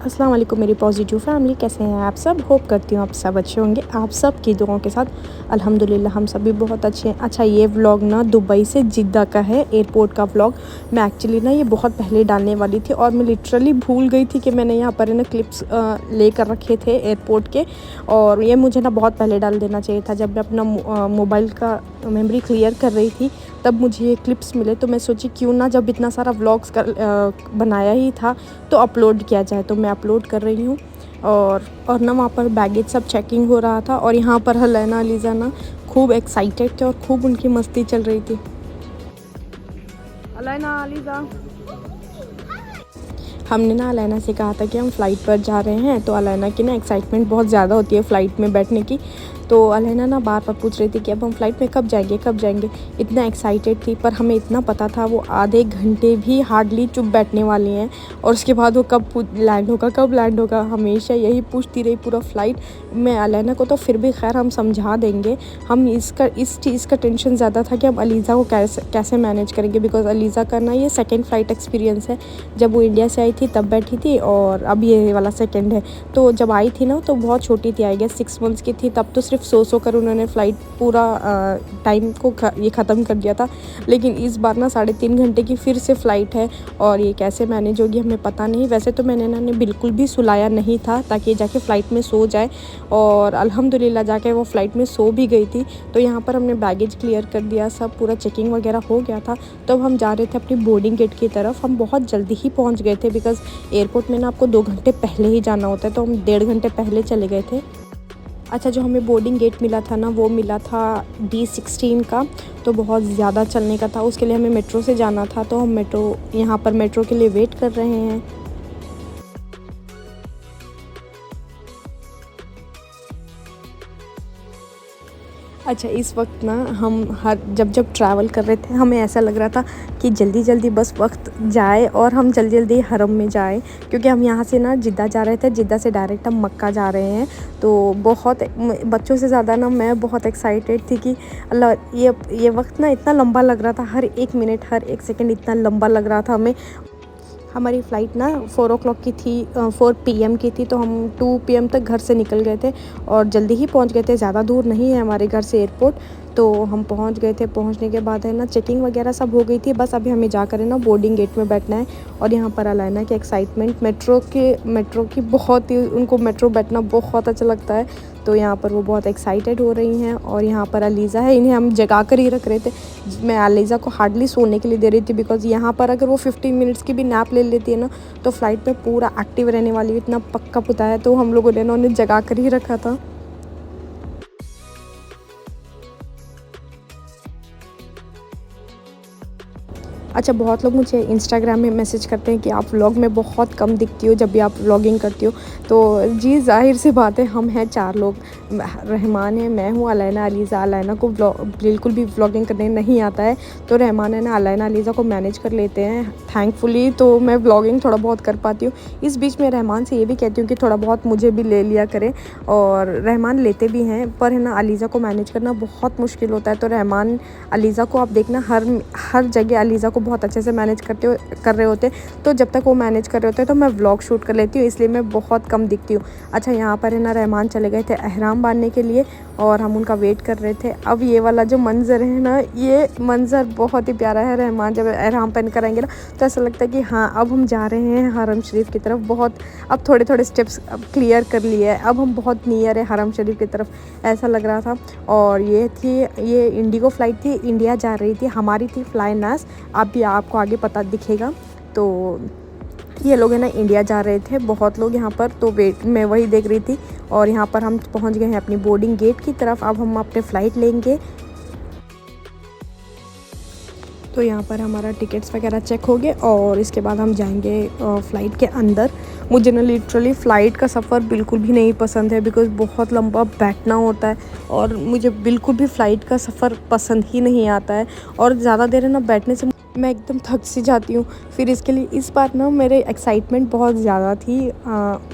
अस्सलाम वालेकुम मेरी पॉजिटिव फैमिली, कैसे हैं आप सब। होप करती हूँ आप सब अच्छे होंगे। आप सब की दुआओं के साथ अल्हम्दुलिल्लाह हम सभी बहुत अच्छे हैं। अच्छा, ये व्लॉग ना दुबई से जिद्दा का है, एयरपोर्ट का व्लॉग। मैं एक्चुअली ना ये बहुत पहले डालने वाली थी और मैं लिटरली भूल गई थी कि मैंने यहाँ पर ना क्लिप्स लेकर रखे थे एयरपोर्ट के। और ये मुझे ना बहुत पहले डाल देना चाहिए था। जब मैं अपना मोबाइल का मेमोरी क्लियर कर रही थी तब मुझे ये क्लिप्स मिले, तो मैं सोची क्यों ना, जब इतना सारा व्लॉग्स बनाया ही था तो अपलोड किया जाए। तो मैं अपलोड कर रही हूँ। और ना वहाँ पर बैगेज सब चेकिंग हो रहा था और यहाँ पर हलैना अलीज़ा ना खूब एक्साइटेड थे और खूब उनकी मस्ती चल रही थी। अलैना अलीज़ा, हमने ना अलैना से कहा था कि हम फ़्लाइट पर जा रहे हैं, तो अलैना की ना एक्साइटमेंट बहुत ज़्यादा होती है फ़्लाइट में बैठने की। तो अलैना ना बार बार पूछ रही थी कि अब हम फ़्लाइट में कब जाएंगे कब जाएंगे। इतना एक्साइटेड थी, पर हमें इतना पता था वो आधे घंटे भी हार्डली चुप बैठने वाली हैं और उसके बाद वो कब लैंड होगा कब लैंड होगा, हमेशा यही पूछती रही पूरा फ़्लाइट में। अलैना को तो फिर भी खैर हम समझा देंगे, हम इस चीज़ का टेंशन ज़्यादा था कि हम अलीज़ा को कैसे मैनेज करेंगे, बिकॉज़ अलीज़ा का ना ये सेकेंड फ़्लाइट एक्सपीरियंस है। जब वो इंडिया से आई थी तब बैठी थी और अब ये वाला सेकेंड है। तो जब आई थी ना तो बहुत छोटी थी, आई गेस 6 मंथ्स की थी, तब तो सिर्फ सो कर उन्होंने फ़्लाइट पूरा टाइम को ये ख़त्म कर दिया था। लेकिन इस बार ना 3.5 घंटे की फिर से फ़्लाइट है और ये कैसे मैनेज होगी हमें पता नहीं। वैसे तो मैंने ना बिल्कुल भी सुलाया नहीं था ताकि ये जाके फ़्लाइट में सो जाए, और अल्हम्दुलिल्लाह जाके वो फ़्लाइट में सो भी गई थी। तो यहाँ पर हमने बैगेज क्लियर कर दिया, सब पूरा चेकिंग वगैरह हो गया था। तो अब हम जा रहे थे अपनी बोर्डिंग गेट की तरफ। हम बहुत जल्दी ही पहुँच गए थे, बिकॉज़ एयरपोर्ट में ना आपको 2 घंटे पहले ही जाना होता है, तो हम 1.5 घंटे पहले चले गए थे। अच्छा, जो हमें बोर्डिंग गेट मिला था ना वो मिला था D16 का, तो बहुत ज़्यादा चलने का था। उसके लिए हमें मेट्रो से जाना था, तो हम यहाँ पर मेट्रो के लिए वेट कर रहे हैं। अच्छा, इस वक्त ना हम जब ट्रैवल कर रहे थे हमें ऐसा लग रहा था कि जल्दी जल्दी बस वक्त जाए और हम जल्दी जल्दी हरम में जाए, क्योंकि हम यहाँ से ना जिद्दा जा रहे थे, जिद्दा से डायरेक्ट हम मक्का जा रहे हैं। तो बहुत बच्चों से ज़्यादा ना मैं बहुत एक्साइटेड थी कि अल्लाह, ये वक्त ना इतना लंबा लग रहा था, हर एक मिनट हर एक सेकंड इतना लंबा लग रहा था हमें। हमारी फ़्लाइट ना 4 o'clock की थी, 4 PM की थी, तो हम 2 PM तक घर से निकल गए थे और जल्दी ही पहुंच गए थे। ज़्यादा दूर नहीं है हमारे घर से एयरपोर्ट, तो हम पहुंच गए थे। पहुंचने के बाद है ना चेकिंग वगैरह सब हो गई थी, बस अभी हमें जाकर है ना बोर्डिंग गेट में बैठना है। और यहाँ पर अलैना की एक्साइटमेंट मेट्रो की बहुत ही, उनको मेट्रो बैठना बहुत अच्छा लगता है, तो यहाँ पर वो बहुत एक्साइटेड हो रही हैं। और यहाँ पर अलीज़ा है, इन्हें हम जगा कर ही रख रहे थे। मैं अलीज़ा को हार्डली सोने के लिए दे रही थी, बिकॉज़ यहाँ पर अगर वो 15 मिनट्स की भी नैप ले लेती है ना तो फ़्लाइट में पूरा एक्टिव रहने वाली, इतना पक्का पुता है। तो हम लोगों ने ना उन्हें जगा कर ही रखा था। अच्छा, बहुत लोग मुझे इंस्टाग्राम में मैसेज करते हैं कि आप व्लॉग में बहुत कम दिखती हो जब भी आप व्लॉगिंग करती हो। तो जी, ज़ाहिर सी बात है, हम हैं 4 लोग। रहमान है, मैं हूँ, अलैना, अलीज़ा। अलैना को बिल्कुल भी व्लॉगिंग करने नहीं आता है, तो रहमान है ना अलैना अलीज़ा को मैनेज कर लेते हैं थैंकफुली। तो मैं व्लॉगिंग थोड़ा बहुत कर पाती हूँ। इस बीच में रहमान से ये भी कहती हूँ कि थोड़ा बहुत मुझे भी ले लिया करें, और रहमान लेते भी हैं, पर है ना अलीज़ा को मैनेज करना बहुत मुश्किल होता है। तो रहमान अलीज़ा को आप देखना हर जगह अलीज़ा को बहुत अच्छे से मैनेज कर रहे होते, तो जब तक वो मैनेज कर रहे होते हैं तो मैं व्लॉग शूट कर लेती हूँ, इसलिए मैं बहुत कम दिखती हूँ। अच्छा, यहाँ पर है ना रहमान चले गए थे एहराम बांधने के लिए और हम उनका वेट कर रहे थे। अब ये वाला जो मंज़र है ना, ये मंज़र बहुत ही प्यारा है। रहमान जब एहराम पहन कर आएंगे ना तो ऐसा लगता है कि हाँ, अब हम जा रहे हैं हरम शरीफ की तरफ। बहुत अब थोड़े थोड़े स्टेप्स अब क्लियर कर लिए है, अब हम बहुत नियर है हरम शरीफ की तरफ, ऐसा लग रहा था। और ये इंडिगो फ़्लाइट थी, इंडिया जा रही थी, हमारी थी फ्लाइनास। आपको आगे पता दिखेगा। तो ये लोग है ना इंडिया जा रहे थे बहुत लोग यहाँ पर, तो वेट मैं वही देख रही थी। और यहाँ पर हम पहुँच गए हैं अपनी बोर्डिंग गेट की तरफ। अब हम अपने फ़्लाइट लेंगे। तो यहाँ पर हमारा टिकट्स वगैरह चेक हो गए और इसके बाद हम जाएंगे फ़्लाइट के अंदर। मुझे ना लिटरली फ़्लाइट का सफ़र बिल्कुल भी नहीं पसंद है, बिकॉज़ बहुत लंबा बैठना होता है और मुझे बिल्कुल भी फ़्लाइट का सफ़र पसंद ही नहीं आता है। और ज़्यादा देर है ना बैठने से मैं एकदम थक सी जाती हूँ। फिर इसके लिए इस बार ना मेरे एक्साइटमेंट बहुत ज़्यादा थी,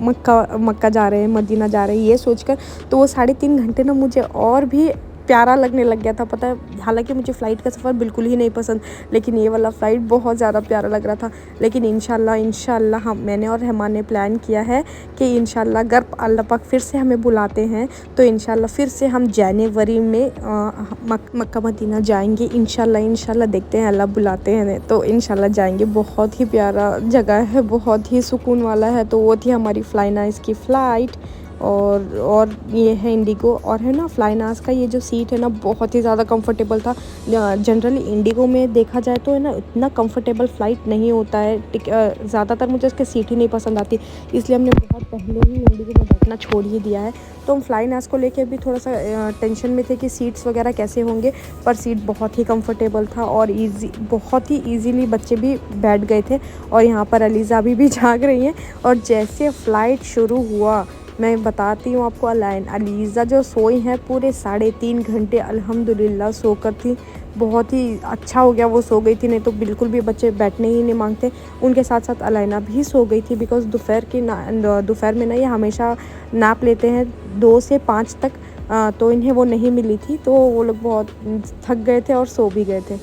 मक्का जा रहे हैं, मदीना जा रहे हैं, ये सोचकर। तो वो 3.5 घंटे ना मुझे और भी प्यारा लगने लग गया था, पता है। हालांकि मुझे फ़्लाइट का सफ़र बिल्कुल ही नहीं पसंद, लेकिन ये वाला फ़्लाइट बहुत ज़्यादा प्यारा लग रहा था। लेकिन इंशाल्लाह हम मैंने और रहमान ने प्लान किया है कि इंशाल्लाह अगर अल्लाह पाक फिर से हमें बुलाते हैं तो इंशाल्लाह फिर से हम जनवरी में मक्का मदीना जाएंगे। इंशाल्लाह देखते हैं, अल्लाह बुलाते हैं तो इंशाल्लाह जाएंगे। बहुत ही प्यारा जगह है, बहुत ही सुकून वाला है। तो वो थी हमारी फ्लाइनास की फ़्लाइट, और ये है इंडिगो। और है ना, फ्लाइनास का ये जो सीट है ना बहुत ही ज़्यादा कंफर्टेबल था। जनरली इंडिगो में देखा जाए तो है ना इतना कंफर्टेबल फ़्लाइट नहीं होता है। ज़्यादातर मुझे उसकी सीट ही नहीं पसंद आती, इसलिए हमने बहुत पहले ही इंडिगो में बैठना छोड़ ही दिया है। तो हम फ्लाइनास को लेके भी थोड़ा सा टेंशन में थे कि सीट्स वगैरह कैसे होंगे, पर सीट बहुत ही कंफर्टेबल था और बहुत ही ईजीली बच्चे भी बैठ गए थे। और यहाँ पर अलीज़ा भी जाग रही हैं। और जैसे फ़्लाइट शुरू हुआ, मैं बताती हूँ आपको, अलीज़ा जो सोई हैं पूरे 3.5 घंटे अल्हम्दुलिल्लाह सोकर थी। बहुत ही अच्छा हो गया वो सो गई थी, नहीं तो बिल्कुल भी बच्चे बैठने ही नहीं मांगते। उनके साथ साथ अलाइना भी सो गई थी, बिकॉज़ दोपहर में ना ये हमेशा नैप लेते हैं 2 से 5 तक। तो इन्हें वो नहीं मिली थी, तो वो लोग बहुत थक गए थे और सो भी गए थे।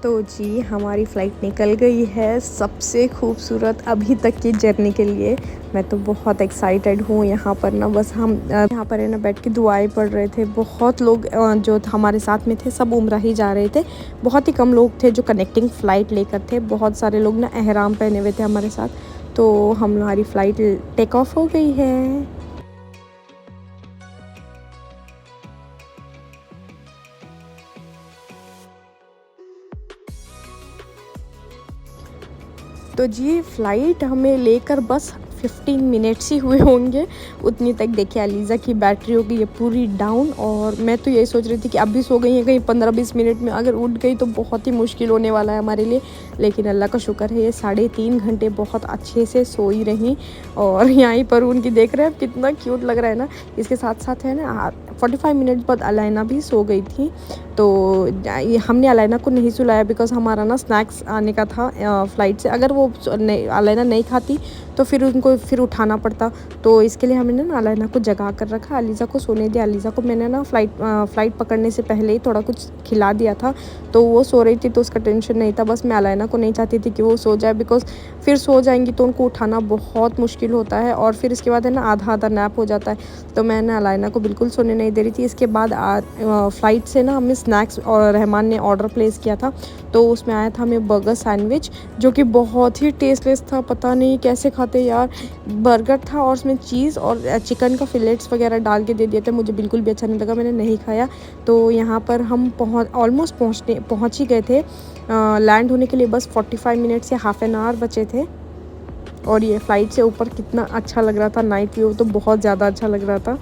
तो जी हमारी फ़्लाइट निकल गई है सबसे खूबसूरत अभी तक की जर्नी के लिए। मैं तो बहुत एक्साइटेड हूँ। यहाँ पर ना बस हम यहाँ पर है ना बैठ के दुआएं पढ़ रहे थे। बहुत लोग जो हमारे साथ में थे सब उम्रा ही जा रहे थे। बहुत ही कम लोग थे जो कनेक्टिंग फ़्लाइट लेकर थे। बहुत सारे लोग ना एहराम पहने हुए थे हमारे साथ। तो हमारी फ़्लाइट टेक ऑफ हो गई है। तो जी फ़्लाइट हमें लेकर बस 15 मिनट्स ही हुए होंगे। उतनी तक देखिए अलीज़ा की बैटरी हो गई है पूरी डाउन। और मैं तो यही सोच रही थी कि अब भी सो गई हैं, कहीं 15-20 मिनट में अगर उठ गई तो बहुत ही मुश्किल होने वाला है हमारे लिए। लेकिन अल्लाह का शुक्र है ये 3.5 घंटे बहुत अच्छे से सोई रहीं। और यहीं पर उनकी देख रहे हैं कितना क्यूट लग रहा है ना। इसके साथ साथ है ना 45 मिनट बाद अलाइना भी सो गई थी। तो हमने अलाइना को नहीं सुलाया, बिकॉज़ हमारा ना स्नैक्स आने का था फ़्लाइट से। अगर वो अलाइना नहीं खाती तो फिर उनको उठाना पड़ता। तो इसके लिए हमने ना अलाइना को जगा कर रखा, अलीज़ा को सोने दिया। अलीज़ा को मैंने ना फ़्लाइट पकड़ने से पहले ही थोड़ा कुछ खिला दिया था, तो वो सो रही थी तो उसका टेंशन नहीं था। बस मैं अलाइना को नहीं चाहती थी कि वो सो जाए, बिकॉज़ फिर सो जाएंगी तो उनको उठाना बहुत मुश्किल होता है और फिर इसके बाद है ना आधा नैप हो जाता है। तो मैंने अलाइना को बिल्कुल सोने नहीं दे रही थी। इसके बाद फ़्लाइट से ना हमें स्नैक्स और रहमान ने ऑर्डर प्लेस किया था, तो उसमें आया था हमें बर्गर सैंडविच, जो कि बहुत ही टेस्टलेस था। पता नहीं कैसे खाते यार। बर्गर था और उसमें चीज़ और चिकन का फिलेट्स वगैरह डाल के दे दिए थे। मुझे बिल्कुल भी अच्छा नहीं लगा, मैंने नहीं खाया। तो यहाँ पर हम ऑलमोस्ट पहुँच ही गए थे। लैंड होने के लिए बस 45 मिनट से हाफ़ एन आवर बचे थे। और ये फ़्लाइट से ऊपर कितना अच्छा लग रहा था, नाइट व्यू तो बहुत ज़्यादा अच्छा लग रहा था।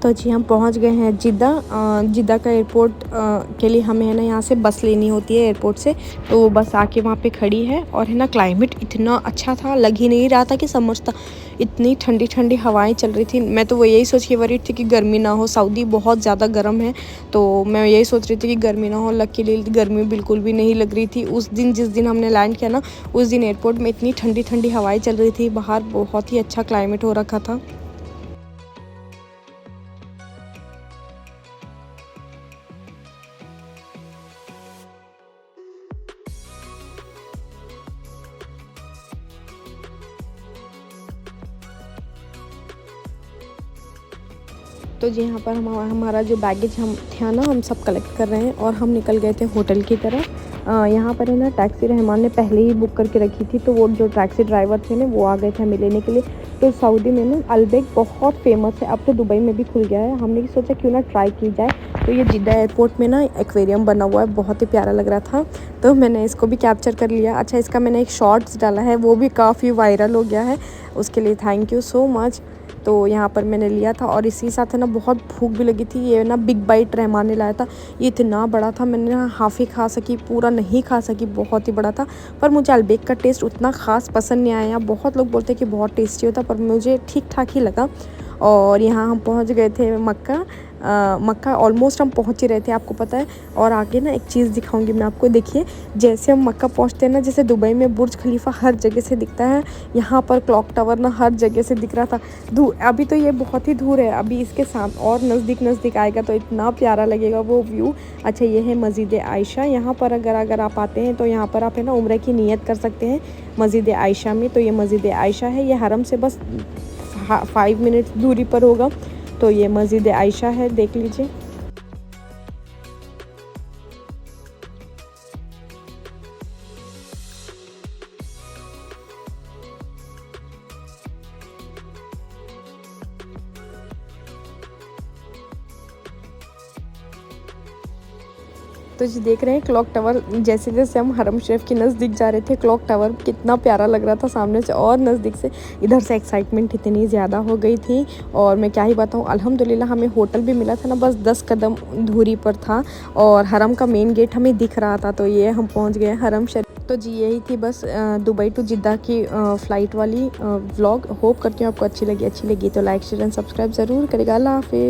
तो जी हम पहुंच गए हैं जिद्दा का एयरपोर्ट के लिए हमें है ना यहाँ से बस लेनी होती है एयरपोर्ट से। तो वो बस आके वहाँ पे खड़ी है। और है ना क्लाइमेट इतना अच्छा था, लग ही नहीं रहा था कि समर था। इतनी ठंडी ठंडी हवाएं चल रही थी। मैं तो वो यही सोच के वरीड थी कि गर्मी ना हो, सऊदी बहुत ज़्यादा गर्म है। तो मैं यही सोच रही थी कि गर्मी ना हो। लकीली गर्मी बिल्कुल भी नहीं लग रही थी। उस दिन जिस दिन हमने लैंड किया ना, उस दिन एयरपोर्ट में इतनी ठंडी ठंडी हवाएँ चल रही थी, बाहर बहुत ही अच्छा क्लाइमेट हो रखा था। तो जी यहाँ पर हमारा जो बैगेज हम था ना, हम सब कलेक्ट कर रहे हैं और हम निकल गए थे होटल की तरफ। यहाँ पर है ना टैक्सी रहमान ने पहले ही बुक करके रखी थी, तो वो जो टैक्सी ड्राइवर थे ना वो आ गए थे हमें लेने के लिए। तो सऊदी में ना अलबेग बहुत फेमस है, अब तो दुबई में भी खुल गया है। हमने सोचा क्यों ना ट्राई की जाए। तो ये जिद्दा एयरपोर्ट में ना एक्वेरियम बना हुआ है, बहुत ही प्यारा लग रहा था, तो मैंने इसको भी कैप्चर कर लिया। अच्छा, इसका मैंने एक शॉर्ट्स डाला है, वो भी काफ़ी वायरल हो गया है, उसके लिए थैंक यू सो मच। तो यहाँ पर मैंने लिया था। और इसी साथ है ना बहुत भूख भी लगी थी। ये ना बिग बाइट रहमान ने लाया था, ये इतना बड़ा था, मैंने ना हाफ़ ही खा सकी, पूरा नहीं खा सकी, बहुत ही बड़ा था। पर मुझे अलबेक का टेस्ट उतना ख़ास पसंद नहीं आया। बहुत लोग बोलते हैं कि बहुत टेस्टी होता, पर मुझे ठीक ठाक ही लगा। और यहाँ हम पहुँच गए थे मक्का। मक्का ऑलमोस्ट हम पहुँच ही रहे थे, आपको पता है। और आगे ना एक चीज़ दिखाऊंगी मैं आपको, देखिए जैसे हम मक्का पहुँचते हैं ना, जैसे दुबई में बुर्ज खलीफा हर जगह से दिखता है, यहाँ पर क्लॉक टावर ना हर जगह से दिख रहा था। अभी तो ये बहुत ही दूर है, अभी इसके साथ और नज़दीक आएगा तो इतना प्यारा लगेगा वो व्यू। अच्छा, ये है मस्जिद आयशा। यहाँ पर अगर आप आते हैं तो यहाँ पर आप है ना उम्र की नीयत कर सकते हैं मस्जिद आयशा में। तो ये मस्जिद आयशा है, ये हरम से बस 5 मिनट दूरी पर होगा। तो ये मस्जिद आयशा है, देख लीजिए। तो जी देख रहे हैं क्लॉक टावर, जैसे जैसे हम हरम शरीफ के नज़दीक जा रहे थे, क्लॉक टावर कितना प्यारा लग रहा था सामने से और नज़दीक से। इधर से एक्साइटमेंट इतनी ज़्यादा हो गई थी, और मैं क्या ही बताऊँ, अल्हम्दुलिल्लाह हमें होटल भी मिला था ना, बस 10 कदम दूरी पर था, और हरम का मेन गेट हमें दिख रहा था। तो ये हम पहुँच गए हरम शरीफ। तो जी यही थी बस दुबई टू जिद्दा की फ़्लाइट वाली व्लॉग। होप करती हूँ आपको अच्छी लगी तो लाइक शेयर एंड सब्सक्राइब ज़रूर करेगा। अल्लाह हाफ़िज़।